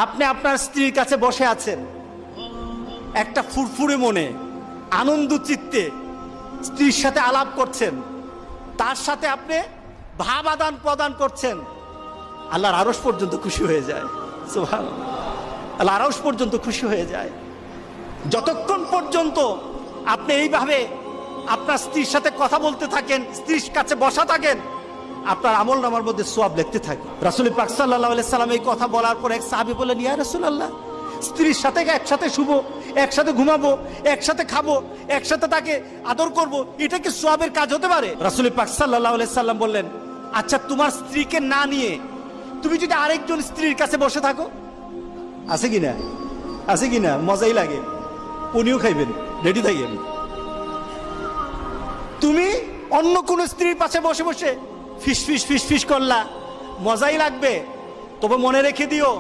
আপনি আপনার স্ত্রীর কাছে বসে আছেন, একটা ফুরফুরে মনে, আনন্দ চিত্তে স্ত্রীর সাথে আলাপ করছেন, তার সাথে আপনি ভাব আদান প্রদান করছেন, আল্লাহর আরশ পর্যন্ত খুশি হয়ে যায়। সুবহানাল্লাহ, আল্লাহ আরশ পর্যন্ত খুশি হয়ে যায়। যতক্ষণ পর্যন্ত আপনি এইভাবে আপনার স্ত্রীর সাথে কথা বলতে থাকেন, স্ত্রীর কাছে বসা থাকেন, আপনার আমলনামার মধ্যে সওয়াব লিখতে থাকে। রাসূল পাক সাল্লাল্লাহু আলাইহি সাল্লাম এই কথা বলার পর এক সাহাবী বললেন, ইয়া রাসূলুল্লাহ, স্ত্রীর সাথে একসাথে শুবো, একসাথে ঘুমাবো, একসাথে খাবো, একসাথে তাকে আদর করব, এটা কি সওয়াবের কাজ হতে পারে? রাসূল পাক সাল্লাল্লাহু আলাইহি সাল্লাম বললেন, আচ্ছা তোমার স্ত্রীকে না নিয়ে তুমি যদি আরেকজন স্ত্রীর কাছে বসে থাকো, আছে কিনা? আছে কিনা? মজাই লাগে, উনিও খাইবেন, রেডি থাকেন। তুমি অন্য কোন স্ত্রীর পাশে বসে বসে ফিস ফিস ফিস ফিস করলা, মজাই লাগবে, তবে মনে রেখে দিও